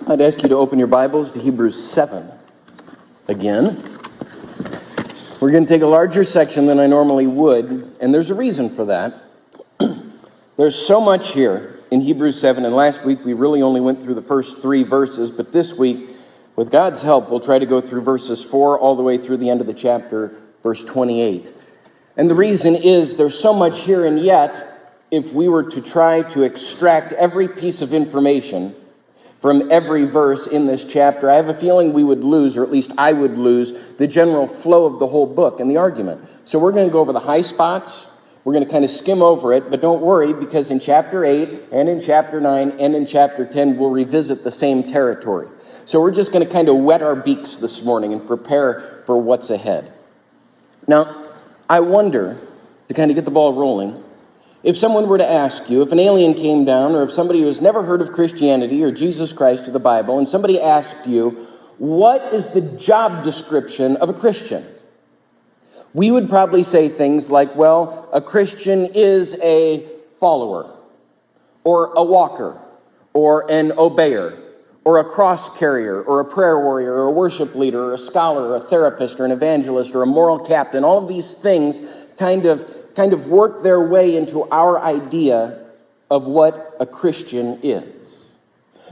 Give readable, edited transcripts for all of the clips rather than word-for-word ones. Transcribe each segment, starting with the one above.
I'd ask you to open your Bibles to Hebrews 7 again. We're going to take a larger section than I normally would, and there's a reason for that. There's so much here in Hebrews 7, and last week we really only went through the first 3 verses, but this week, with God's help, we'll try to go through verses 4 all the way through the end of the chapter, verse 28. And the reason is there's so much here, and yet, if we were to try to extract every piece of information from every verse in this chapter, I have a feeling we would lose, or at least I would lose, the general flow of the whole book and the argument. So we're going to go over the high spots. We're going to kind of skim over it, but don't worry, because in chapter 8 and in chapter 9 and in chapter 10, we'll revisit the same territory. So we're just going to kind of wet our beaks this morning and prepare for what's ahead. Now, I wonder, to kind of get the ball rolling, if someone were to ask you, if an alien came down, or if somebody who has never heard of Christianity or Jesus Christ or the Bible, and somebody asked you, what is the job description of a Christian? We would probably say things like, well, a Christian is a follower, or a walker, or an obeyer, or a cross carrier, or a prayer warrior, or a worship leader, or a scholar, or a therapist, or an evangelist, or a moral captain. All of these things kind of work their way into our idea of what a Christian is.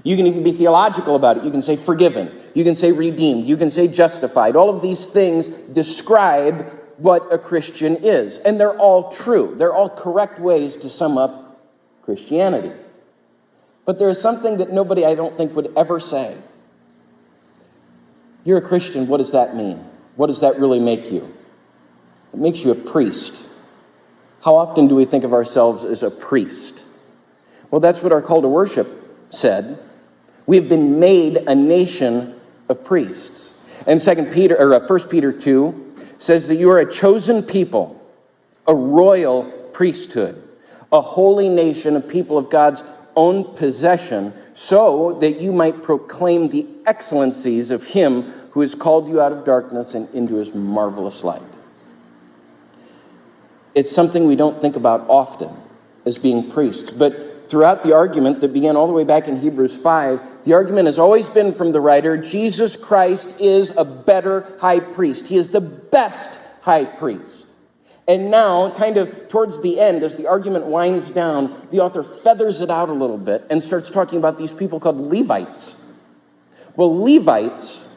You can even be theological about it. You can say forgiven. You can say redeemed. You can say justified. All of these things describe what a Christian is. And they're all true. They're all correct ways to sum up Christianity. But there is something that nobody, I don't think, would ever say. You're a Christian. What does that mean? What does that really make you? It makes you a priest. How often do we think of ourselves as a priest? Well, that's what our call to worship said. We have been made a nation of priests. And 1 Peter 2 says that you are a chosen people, a royal priesthood, a holy nation, a people of God's own possession, so that you might proclaim the excellencies of him who has called you out of darkness and into his marvelous light. It's something we don't think about often as being priests, but throughout the argument that began all the way back in Hebrews 5, the argument has always been from the writer, Jesus Christ is a better high priest. He is the best high priest. And now, kind of towards the end, as the argument winds down, the author feathers it out a little bit and starts talking about these people called Levites. Well, Levites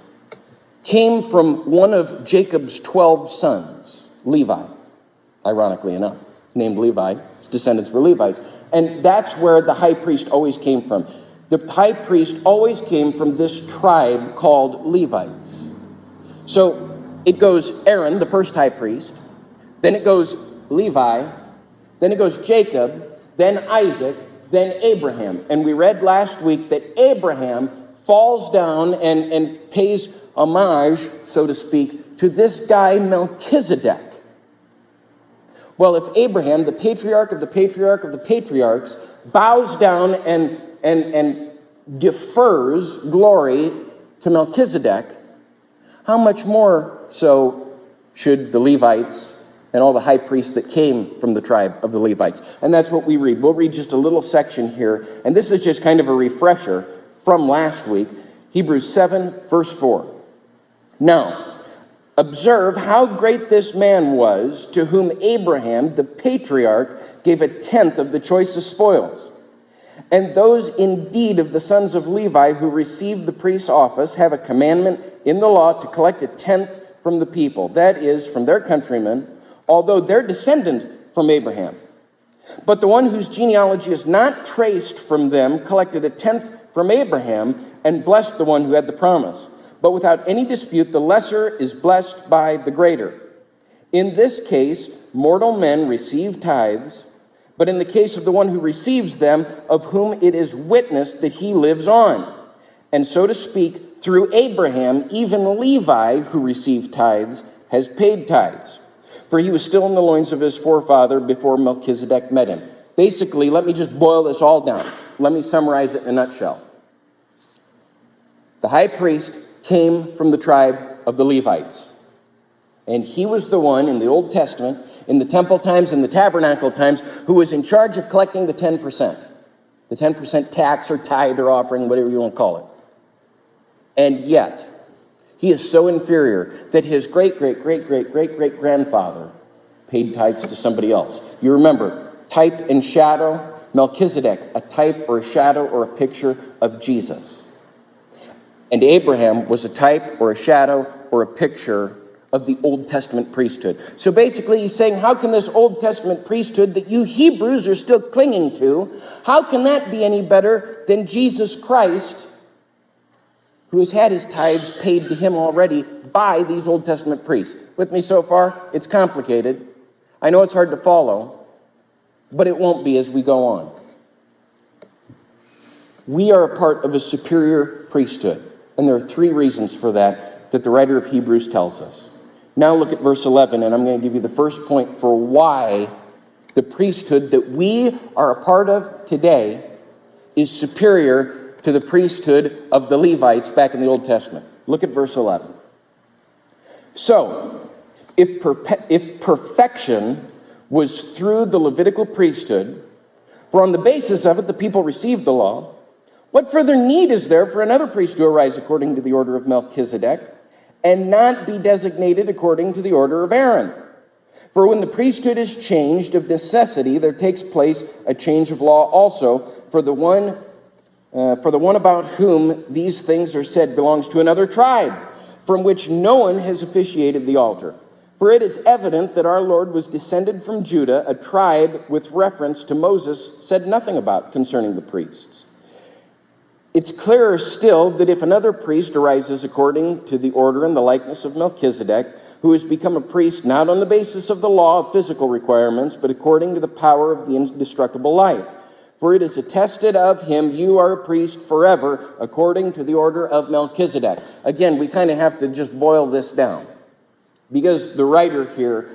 came from one of Jacob's 12 sons, Levi, ironically enough, named Levi. His descendants were Levites. And that's where the high priest always came from. The high priest always came from this tribe called Levites. So it goes Aaron, the first high priest, then it goes Levi, then it goes Jacob, then Isaac, then Abraham. And we read last week that Abraham falls down and pays homage, so to speak, to this guy Melchizedek. Well, if Abraham, the patriarch of the patriarch of the patriarchs, bows down and defers glory to Melchizedek, how much more so should the Levites and all the high priests that came from the tribe of the Levites? And that's what we read. We'll read just a little section here, and this is just kind of a refresher from last week. Hebrews 7, verse 4. Now, observe how great this man was, to whom Abraham, the patriarch, gave a tenth of the choicest spoils. And those indeed of the sons of Levi who received the priest's office have a commandment in the law to collect a tenth from the people, that is, from their countrymen, although they're descendant from Abraham. But the one whose genealogy is not traced from them collected a tenth from Abraham and blessed the one who had the promise. But without any dispute, the lesser is blessed by the greater. In this case, mortal men receive tithes, but in the case of the one who receives them, of whom it is witnessed that he lives on. And so to speak, through Abraham, even Levi, who received tithes, has paid tithes. For he was still in the loins of his forefather before Melchizedek met him. Basically, let me just boil this all down. Let me summarize it in a nutshell. The high priest came from the tribe of the Levites. And he was the one in the Old Testament, in the temple times, in the tabernacle times, who was in charge of collecting the 10%. The 10% tax or tithe or offering, whatever you want to call it. And yet, he is so inferior that his great-great-great-great-great-great-grandfather paid tithes to somebody else. You remember, type and shadow, Melchizedek, a type or a shadow or a picture of Jesus. And Abraham was a type or a shadow or a picture of the Old Testament priesthood. So basically he's saying, how can this Old Testament priesthood that you Hebrews are still clinging to, how can that be any better than Jesus Christ, who has had his tithes paid to him already by these Old Testament priests? With me so far? It's complicated. I know it's hard to follow, but it won't be as we go on. We are a part of a superior priesthood, and there are 3 reasons for that the writer of Hebrews tells us. Now look at verse 11, and I'm going to give you the first point for why the priesthood that we are a part of today is superior to the priesthood of the Levites back in the Old Testament. Look at verse 11. So, if perfection was through the Levitical priesthood, for on the basis of it the people received the law, what further need is there for another priest to arise according to the order of Melchizedek, and not be designated according to the order of Aaron? For when the priesthood is changed, of necessity there takes place a change of law also, for the one about whom these things are said belongs to another tribe, from which no one has officiated the altar. For it is evident that our Lord was descended from Judah, a tribe with reference to Moses said nothing about concerning the priests. It's clearer still that if another priest arises according to the order and the likeness of Melchizedek, who has become a priest not on the basis of the law of physical requirements, but according to the power of the indestructible life. For it is attested of him, you are a priest forever, according to the order of Melchizedek. Again, we kind of have to just boil this down, because the writer here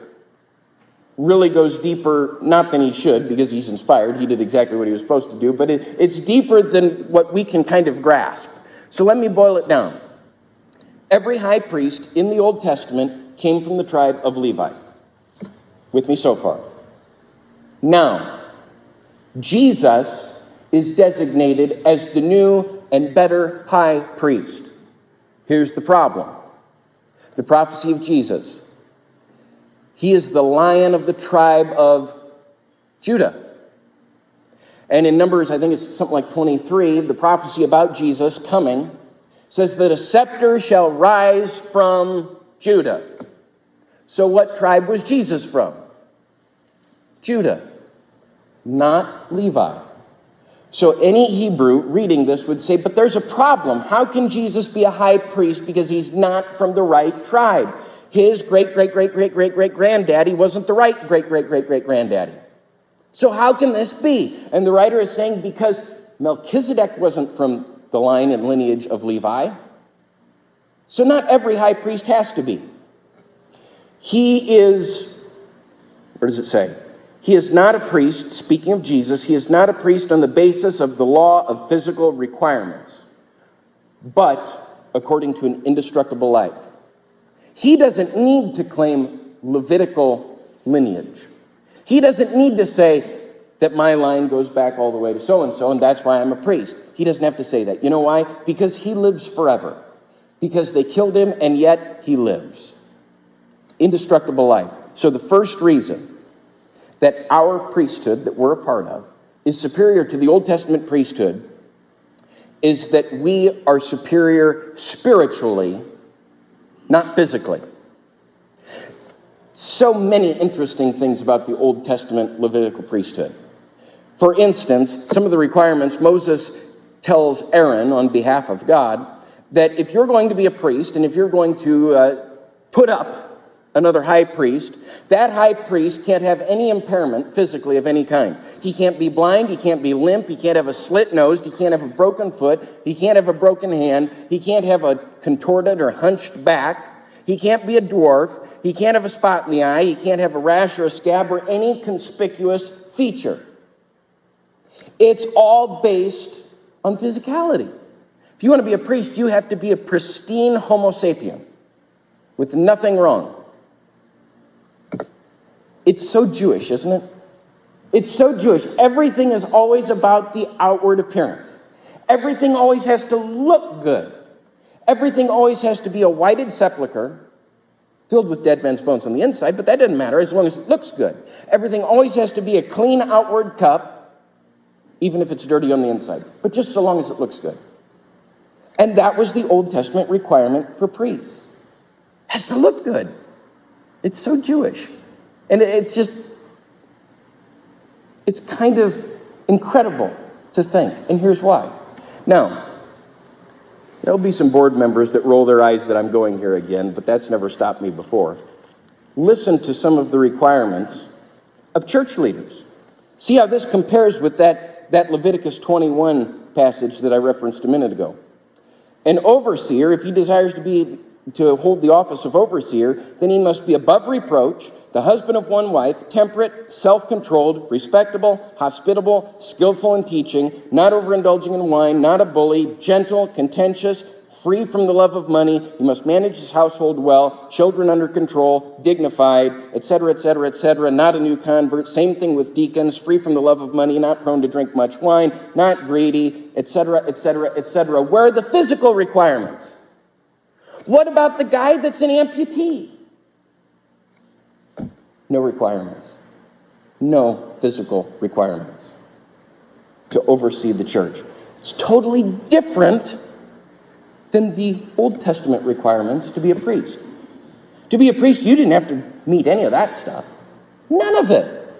really goes deeper, not than he should, because he's inspired. He did exactly what he was supposed to do, but it's deeper than what we can kind of grasp. So let me boil it down. Every high priest in the Old Testament came from the tribe of Levi. With me so far? Now, Jesus is designated as the new and better high priest. Here's the problem. The prophecy of Jesus. He is the Lion of the tribe of Judah. And in Numbers, I think it's something like 23, the prophecy about Jesus coming says that a scepter shall rise from Judah. So what tribe was Jesus from? Judah, not Levi. So any Hebrew reading this would say, but there's a problem. How can Jesus be a high priest because he's not from the right tribe? His great-great-great-great-great-great-granddaddy wasn't the right great-great-great-great-granddaddy. So how can this be? And the writer is saying because Melchizedek wasn't from the line and lineage of Levi, so not every high priest has to be. He is, what does it say? He is not a priest, speaking of Jesus, he is not a priest on the basis of the law of physical requirements, but according to an indestructible life. He doesn't need to claim Levitical lineage. He doesn't need to say that my line goes back all the way to so-and-so, and that's why I'm a priest. He doesn't have to say that. You know why? Because he lives forever. Because they killed him, and yet he lives. Indestructible life. So the first reason that our priesthood that we're a part of is superior to the Old Testament priesthood is that we are superior spiritually, not physically. So many interesting things about the Old Testament Levitical priesthood. For instance, some of the requirements, Moses tells Aaron on behalf of God that if you're going to be a priest and if you're going to put up another high priest, that high priest can't have any impairment physically of any kind. He can't be blind, he can't be limp, he can't have a slit nose, he can't have a broken foot, he can't have a broken hand, he can't have a contorted or hunched back, he can't be a dwarf, he can't have a spot in the eye, he can't have a rash or a scab or any conspicuous feature. It's all based on physicality. If you want to be a priest, you have to be a pristine Homo sapien with nothing wrong. It's so Jewish, isn't it? It's so Jewish. Everything is always about the outward appearance. Everything always has to look good. Everything always has to be a whited sepulcher filled with dead men's bones on the inside, but that doesn't matter as long as it looks good. Everything always has to be a clean outward cup, even if it's dirty on the inside, but just so long as it looks good. And that was the Old Testament requirement for priests. It has to look good. It's so Jewish. And it's kind of incredible to think. And here's why. Now, there'll be some board members that roll their eyes that I'm going here again, but that's never stopped me before. Listen to some of the requirements of church leaders. See how this compares with that Leviticus 21 passage that I referenced a minute ago. An overseer, if he desires to hold the office of overseer, then he must be above reproach, the husband of one wife, temperate, self-controlled, respectable, hospitable, skillful in teaching, not overindulging in wine, not a bully, gentle, contentious, free from the love of money. He must manage his household well, children under control, dignified, etc., etc., etc., not a new convert. Same thing with deacons, free from the love of money, not prone to drink much wine, not greedy, etc., etc., etc. Where are the physical requirements? What about the guy that's an amputee? No requirements. No physical requirements to oversee the church. It's totally different than the Old Testament requirements to be a priest. To be a priest, you didn't have to meet any of that stuff. None of it.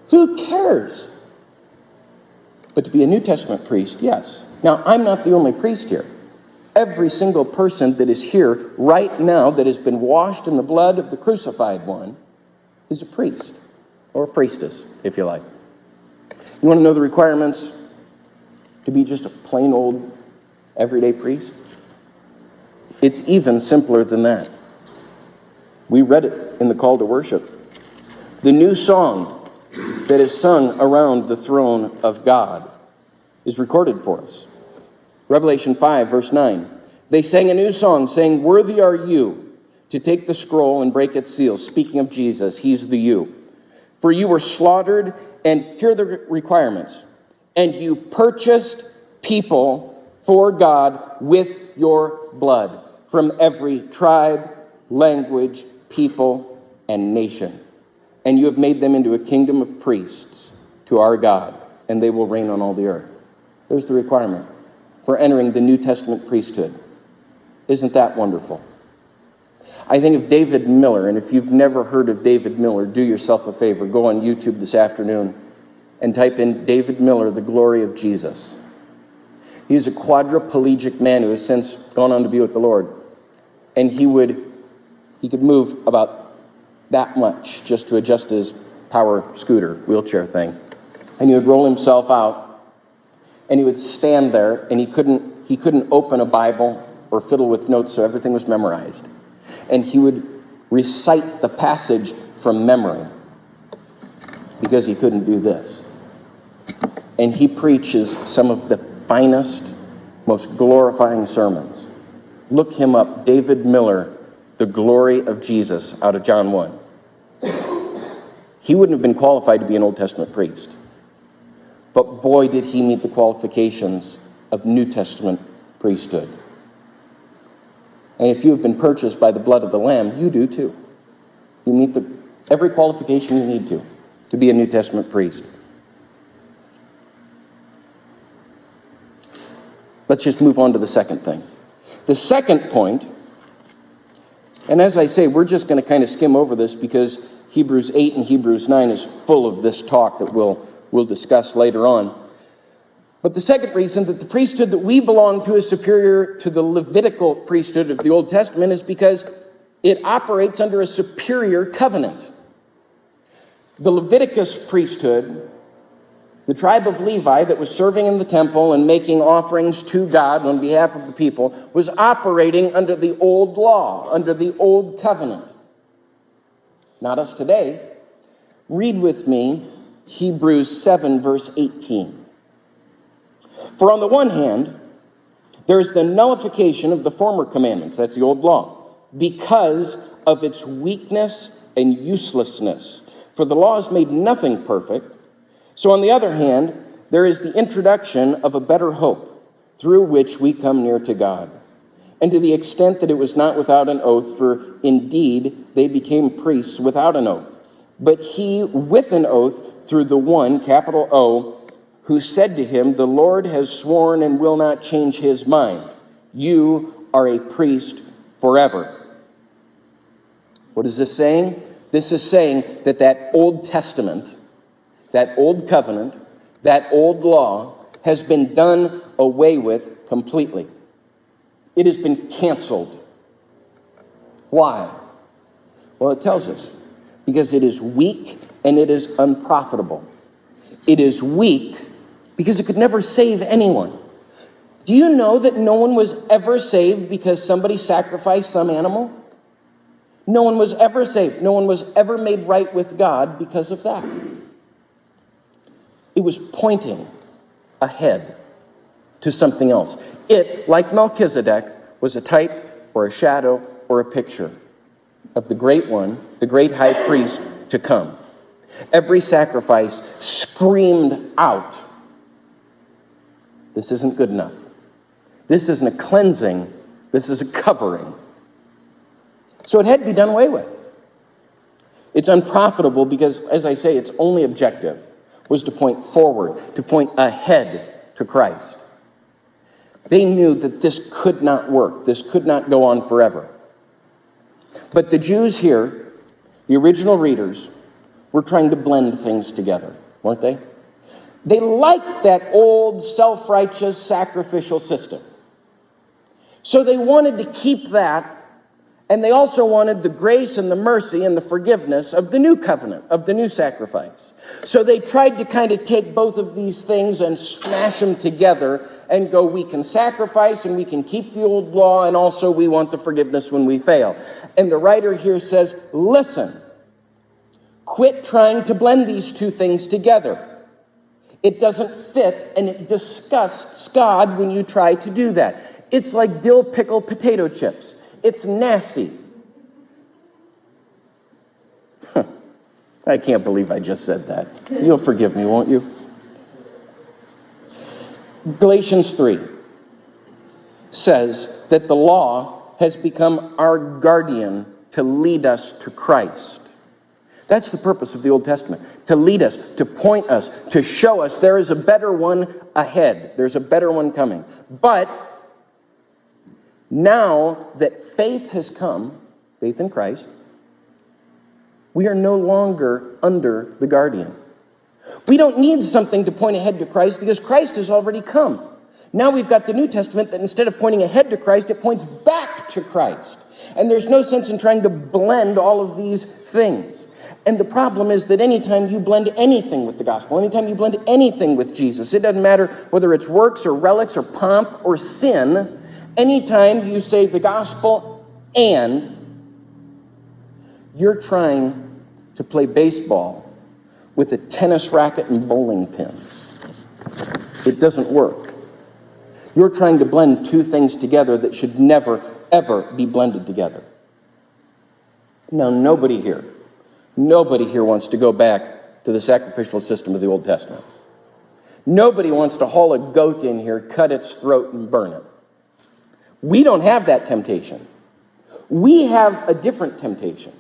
Who cares? But to be a New Testament priest, yes. Now, I'm not the only priest here. Every single person that is here right now that has been washed in the blood of the crucified one is a priest, or a priestess, if you like. You want to know the requirements to be just a plain old everyday priest? It's even simpler than that. We read it in the call to worship. The new song that is sung around the throne of God is recorded for us. Revelation 5, verse 9. They sang a new song, saying, "Worthy are you to take the scroll and break its seals." Speaking of Jesus, he's the you. "For you were slaughtered," and here are the requirements, "and you purchased people for God with your blood from every tribe, language, people, and nation. And you have made them into a kingdom of priests to our God, and they will reign on all the earth." There's the requirement for entering the New Testament priesthood. Isn't that wonderful? I think of David Miller, and if you've never heard of David Miller, do yourself a favor. Go on YouTube this afternoon and type in David Miller, the glory of Jesus. He was a quadriplegic man who has since gone on to be with the Lord. And he could move about that much just to adjust his power scooter, wheelchair thing. And he would roll himself out, and he would stand there, and he couldn't open a Bible or fiddle with notes, so everything was memorized. And he would recite the passage from memory because he couldn't do this. And he preaches some of the finest, most glorifying sermons. Look him up, David Miller, the glory of Jesus, out of John 1. He wouldn't have been qualified to be an Old Testament priest. But boy, did he meet the qualifications of New Testament priesthood. And if you have been purchased by the blood of the Lamb, you do too. You meet every qualification you need to be a New Testament priest. Let's just move on to the second thing. The second point, and as I say, we're just going to kind of skim over this because Hebrews 8 and Hebrews 9 is full of this talk that we'll discuss later on. But the second reason that the priesthood that we belong to is superior to the Levitical priesthood of the Old Testament is because it operates under a superior covenant. The Leviticus priesthood, the tribe of Levi that was serving in the temple and making offerings to God on behalf of the people, was operating under the old law, under the old covenant. Not us today. Read with me Hebrews 7, verse 18. "For on the one hand, there is the nullification of the former commandments," that's the old law, "because of its weakness and uselessness. For the law has made nothing perfect. So on the other hand, there is the introduction of a better hope, through which we come near to God. and to the extent that it was not without an oath, for indeed they became priests without an oath. But he with an oath through the one, capital O, who said to him, the Lord has sworn and will not change his mind. You are a priest forever. What is this saying? This is saying that that Old Testament, that Old Covenant, that old law has been done away with completely. It has been canceled. Why? Well, it tells us. Because it is weak and it is unprofitable. It is weak because it could never save anyone. Do you know that no one was ever saved because somebody sacrificed some animal? No one was ever saved. No one was ever made right with God because of that. It was pointing ahead to something else. It, like Melchizedek, was a type or a shadow or a picture of the great one, the great high priest to come. Every sacrifice screamed out, this isn't good enough. This isn't a cleansing, this is a covering. So it had to be done away with. It's unprofitable because, as I say, its only objective was to point forward, to point ahead to Christ. They knew that this could not work. This could not go on forever. But the Jews here, the original readers, were trying to blend things together, weren't they? They liked that old self-righteous sacrificial system. So they wanted to keep that, and they also wanted the grace and the mercy and the forgiveness of the new covenant, of the new sacrifice. So they tried to kind of take both of these things and smash them together and go, we can sacrifice and we can keep the old law, and also we want the forgiveness when we fail. And the writer here says, listen, quit trying to blend these two things together. It doesn't fit, and it disgusts God when you try to do that. It's like dill pickle potato chips. It's nasty. I can't believe I just said that. You'll forgive me, won't you? Galatians 3 says that the law has become our guardian to lead us to Christ. That's the purpose of the Old Testament, to lead us, to point us, to show us there is a better one ahead. There's a better one coming. But now that faith has come, faith in Christ, we are no longer under the guardian. We don't need something to point ahead to Christ because Christ has already come. Now we've got the New Testament that instead of pointing ahead to Christ, it points back to Christ. And there's no sense in trying to blend all of these things. And the problem is that anytime you blend anything with the gospel, anytime you blend anything with Jesus, it doesn't matter whether it's works or relics or pomp or sin, anytime you say the gospel and you're trying to play baseball with a tennis racket and bowling pins. It doesn't work. You're trying to blend two things together that should never, ever be blended together. Now, nobody here wants to go back to the sacrificial system of the Old Testament. Nobody wants to haul a goat in here, cut its throat, and burn it. We don't have that temptation. We have a different temptation.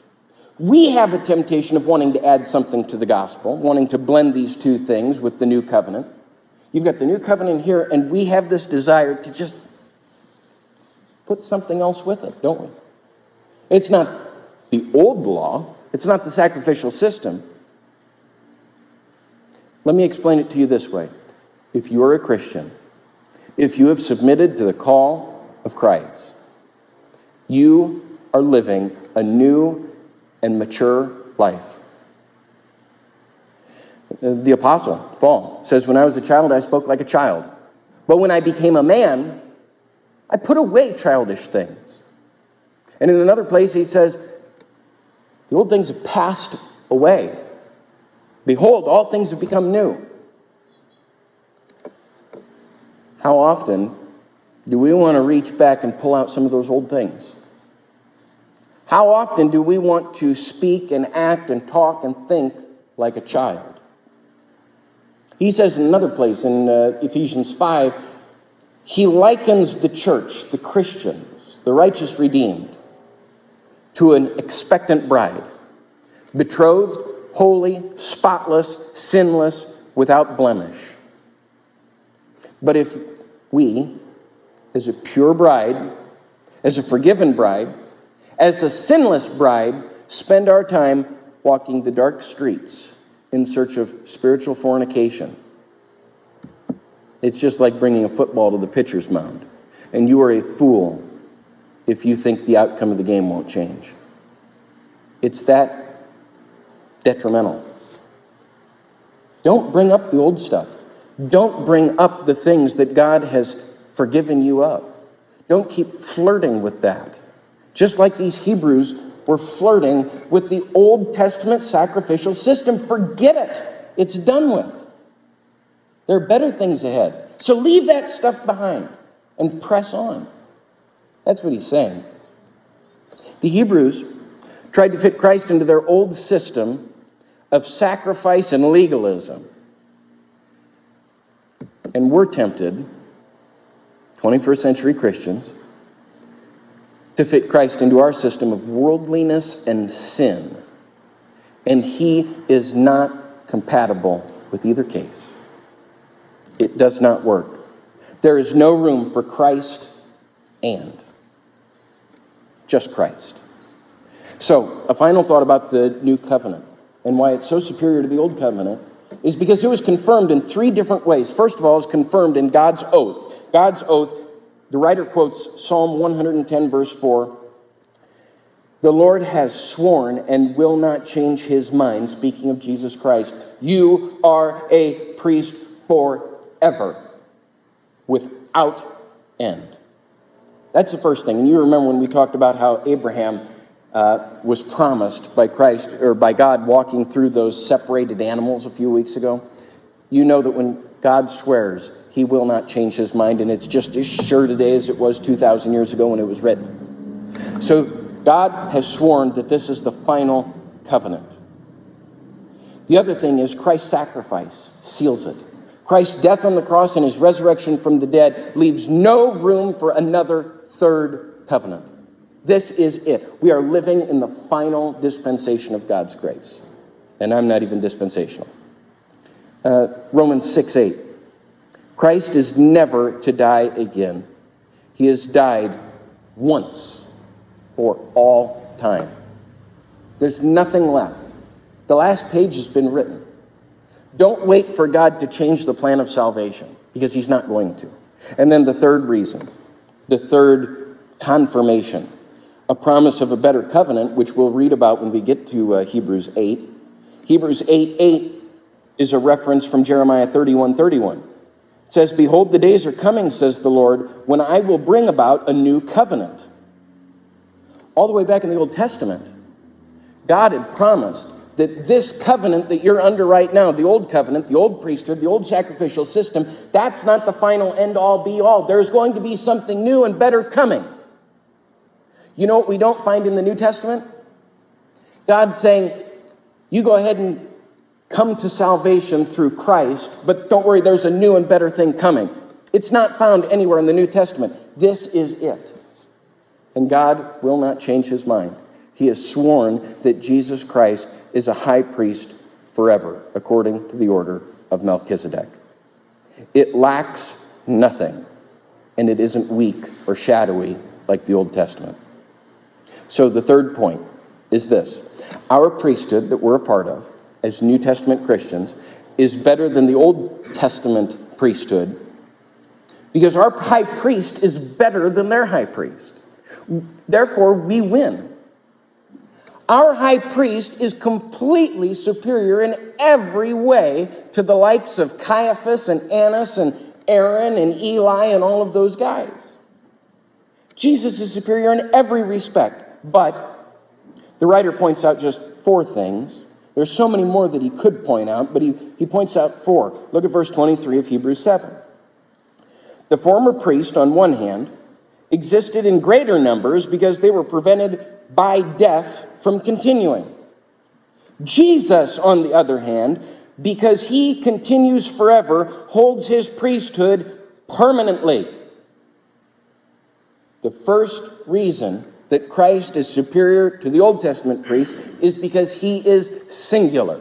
We have a temptation of wanting to add something to the gospel, wanting to blend these two things with the new covenant. You've got the new covenant here, and we have this desire to just put something else with it, don't we? It's not the old law. It's not the sacrificial system. Let me explain it to you this way. If you are a Christian, if you have submitted to the call of Christ, you are living a new and mature life. The apostle, Paul, says, when I was a child, I spoke like a child. But when I became a man, I put away childish things. And in another place, he says, the old things have passed away. Behold, all things have become new. How often do we want to reach back and pull out some of those old things? How often do we want to speak and act and talk and think like a child? He says in another place in Ephesians 5, he likens the church, the Christians, the righteous redeemed, to an expectant bride, betrothed, holy, spotless, sinless, without blemish. But if we, as a pure bride, as a forgiven bride, as a sinless bride, spend our time walking the dark streets in search of spiritual fornication, it's just like bringing a football to the pitcher's mound. And you are a fool if you think the outcome of the game won't change. It's that detrimental. Don't bring up the old stuff. Don't bring up the things that God has forgiven you of. Don't keep flirting with that. Just like these Hebrews were flirting with the Old Testament sacrificial system. Forget it. It's done with. There are better things ahead. So leave that stuff behind and press on. That's what he's saying. The Hebrews tried to fit Christ into their old system of sacrifice and legalism. And we're tempted, 21st century Christians, to fit Christ into our system of worldliness and sin. And he is not compatible with either case. It does not work. There is no room for Christ and just Christ. So, a final thought about the new covenant and why it's so superior to the old covenant is because it was confirmed in three different ways. First of all, it's confirmed in God's oath. God's oath, the writer quotes Psalm 110, verse 4. The Lord has sworn and will not change his mind, speaking of Jesus Christ. You are a priest forever, without end. That's the first thing. And you remember when we talked about how Abraham was promised by Christ, or by God, walking through those separated animals a few weeks ago. You know that when God swears, he will not change his mind, and it's just as sure today as it was 2,000 years ago when it was written. So God has sworn that this is the final covenant. The other thing is Christ's sacrifice seals it. Christ's death on the cross and his resurrection from the dead leaves no room for another third covenant. This is it. We are living in the final dispensation of God's grace. And I'm not even dispensational. Romans 6:8. Christ is never to die again. He has died once for all time. There's nothing left. The last page has been written. Don't wait for God to change the plan of salvation, because he's not going to. And then the third reason, the third confirmation, a promise of a better covenant, which we'll read about when we get to Hebrews 8. Hebrews 8:8 is a reference from Jeremiah 31:31. It says, behold, the days are coming, says the Lord, when I will bring about a new covenant. All the way back in the Old Testament, God had promised that this covenant that you're under right now, the old covenant, the old priesthood, the old sacrificial system, that's not the final end-all, be-all. There's going to be something new and better coming. You know what we don't find in the New Testament? God saying, you go ahead and come to salvation through Christ, but don't worry, there's a new and better thing coming. It's not found anywhere in the New Testament. This is it. And God will not change his mind. He has sworn that Jesus Christ is a high priest forever, according to the order of Melchizedek. It lacks nothing, and it isn't weak or shadowy like the Old Testament. So the third point is this. Our priesthood that we're a part of as New Testament Christians is better than the Old Testament priesthood because our high priest is better than their high priest. Therefore, we win. Our high priest is completely superior in every way to the likes of Caiaphas and Annas and Aaron and Eli and all of those guys. Jesus is superior in every respect. But the writer points out just four things. There's so many more that he could point out, but he points out four. Look at verse 23 of Hebrews 7. The former priest, on one hand, existed in greater numbers because they were prevented by death from continuing. Jesus, on the other hand, because he continues forever, holds his priesthood permanently. The first reason that Christ is superior to the Old Testament priest is because he is singular.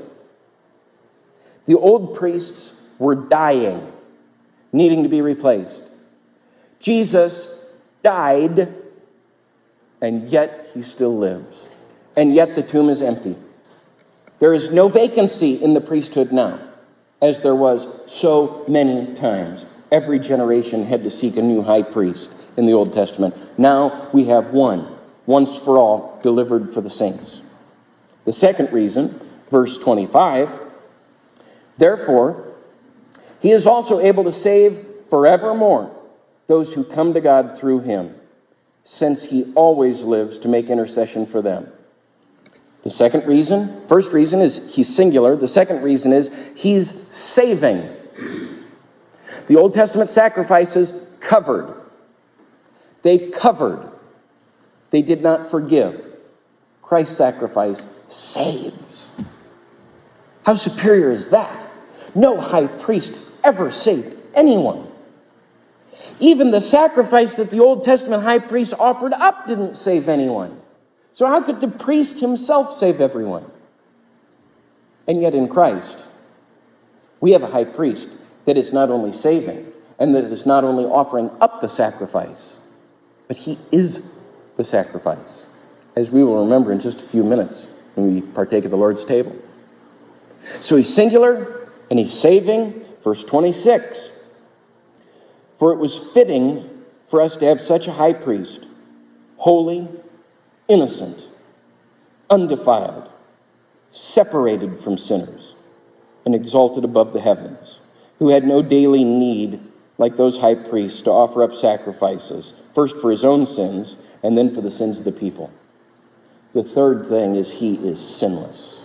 The old priests were dying, needing to be replaced. Jesus died, and yet he still lives. And yet the tomb is empty. There is no vacancy in the priesthood now, as there was so many times. Every generation had to seek a new high priest in the Old Testament. Now we have one, once for all, delivered for the saints. The second reason, verse 25, therefore, he is also able to save forevermore those who come to God through him, since he always lives to make intercession for them. The second reason, first reason is he's singular. The second reason is he's saving. The Old Testament sacrifices covered. They covered. They did not forgive. Christ's sacrifice saves. How superior is that? No high priest ever saved anyone. Even the sacrifice that the Old Testament high priest offered up didn't save anyone. So how could the priest himself save everyone? And yet in Christ, we have a high priest that is not only saving and that is not only offering up the sacrifice, but he is the sacrifice, as we will remember in just a few minutes when we partake of the Lord's table. So he's singular and he's saving. Verse 26, for it was fitting for us to have such a high priest, holy, innocent, undefiled, separated from sinners, and exalted above the heavens, who had no daily need, like those high priests, to offer up sacrifices, first for his own sins, and then for the sins of the people. The third thing is he is sinless.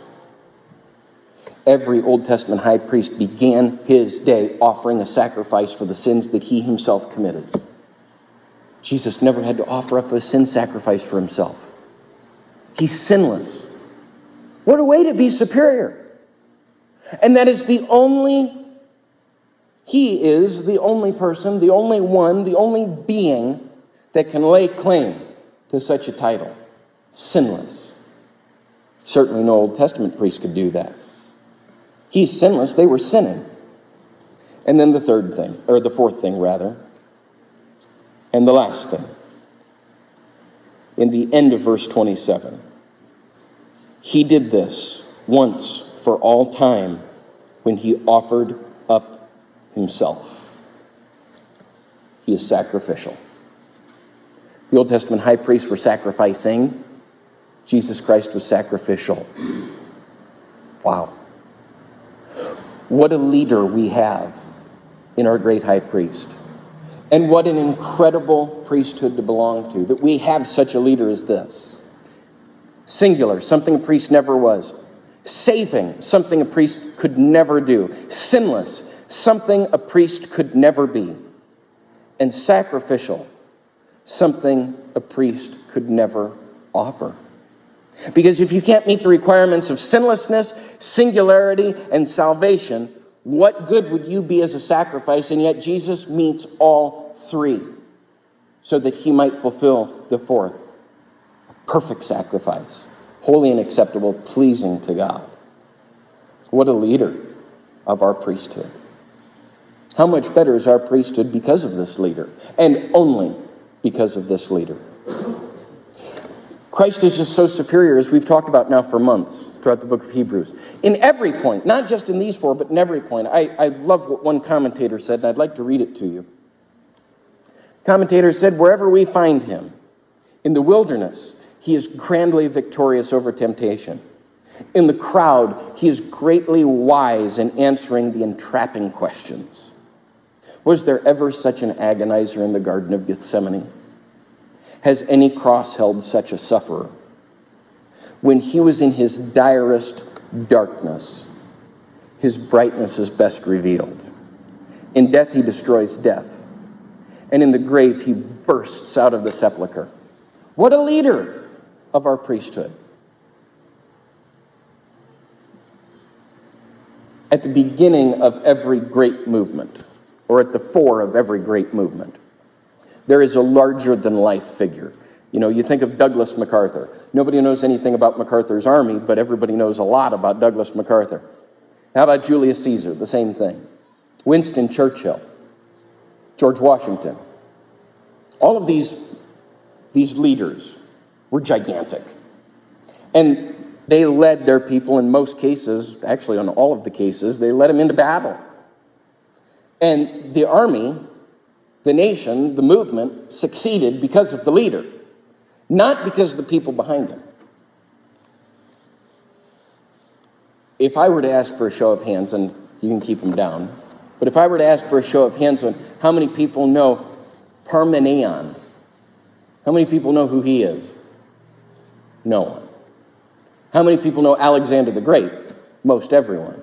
Every Old Testament high priest began his day offering a sacrifice for the sins that he himself committed. Jesus never had to offer up a sin sacrifice for himself. He's sinless. What a way to be superior. And that is he is the only person, the only one, the only being that can lay claim to such a title. Sinless. Certainly no Old Testament priest could do that. He's sinless, they were sinning. And then the fourth thing, and the last thing. In the end of verse 27, he did this once for all time when he offered up himself. He is sacrificial. The Old Testament high priests were sacrificing. Jesus Christ was sacrificial. Wow. What a leader we have in our great high priest. And what an incredible priesthood to belong to, that we have such a leader as this. Singular, something a priest never was. Saving, something a priest could never do. Sinless, something a priest could never be. And sacrificial, something a priest could never offer. Because if you can't meet the requirements of sinlessness, singularity, and salvation, what good would you be as a sacrifice? And yet Jesus meets all three so that he might fulfill the fourth. Perfect sacrifice, holy and acceptable, pleasing to God. What a leader of our priesthood. How much better is our priesthood because of this leader, and only because of this leader. Christ is just so superior, as we've talked about now for months throughout the book of Hebrews. In every point, not just in these four, but in every point. I love what one commentator said, and I'd like to read it to you. Commentator said, wherever we find him, in the wilderness, he is grandly victorious over temptation. In the crowd, he is greatly wise in answering the entrapping questions. Was there ever such an agonizer in the Garden of Gethsemane? Has any cross held such a sufferer? When he was in his direst darkness, his brightness is best revealed. In death, he destroys death. And in the grave, he bursts out of the sepulcher. What a leader of our priesthood. At the beginning of every great movement, or at the fore of every great movement, There is a larger-than-life figure. You know, you think of Douglas MacArthur. Nobody knows anything about MacArthur's army, but everybody knows a lot about Douglas MacArthur. How about Julius Caesar? The same thing. Winston Churchill. George Washington. All of these leaders were gigantic. And they led their people in most cases, actually on all of the cases, they led them into battle. And the army, the nation, the movement succeeded because of the leader, not because of the people behind him. If I were to ask for a show of hands, and you can keep them down, but if I were to ask for a show of hands on how many people know Parmenion, how many people know who he is? No one. How many people know Alexander the Great? Most everyone.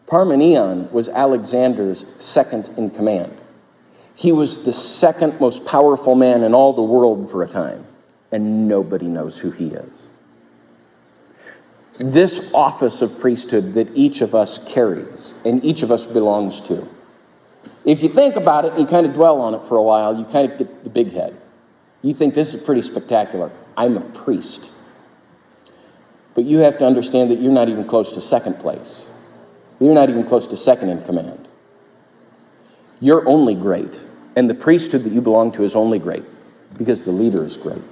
Parmenion was Alexander's second in command. He was the second most powerful man in all the world for a time, and nobody knows who he is. This office of priesthood that each of us carries and each of us belongs to. If you think about it and you kind of dwell on it for a while, you kind of get the big head. You think this is pretty spectacular. I'm a priest. But you have to understand that you're not even close to second place. You're not even close to second in command. You're only great, and the priesthood that you belong to is only great because the leader is great.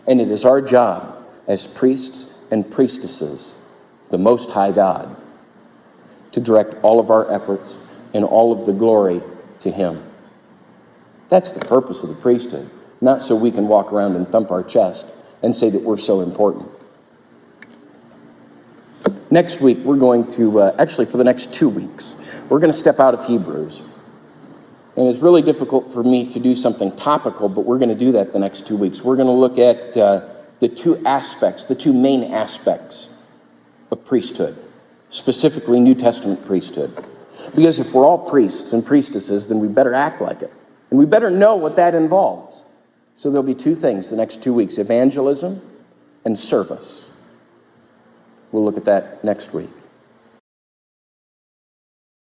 And it is our job as priests and priestesses, the Most High God, to direct all of our efforts and all of the glory to Him. That's the purpose of the priesthood, not so we can walk around and thump our chest and say that we're so important. Next week, we're going to, actually for the next 2 weeks, we're going to step out of Hebrews. And it's really difficult for me to do something topical, but we're going to do that the next 2 weeks. We're going to look at the two main aspects of priesthood, specifically New Testament priesthood. Because if we're all priests and priestesses, then we better act like it. And we better know what that involves. So there'll be two things the next 2 weeks, evangelism and service. We'll look at that next week.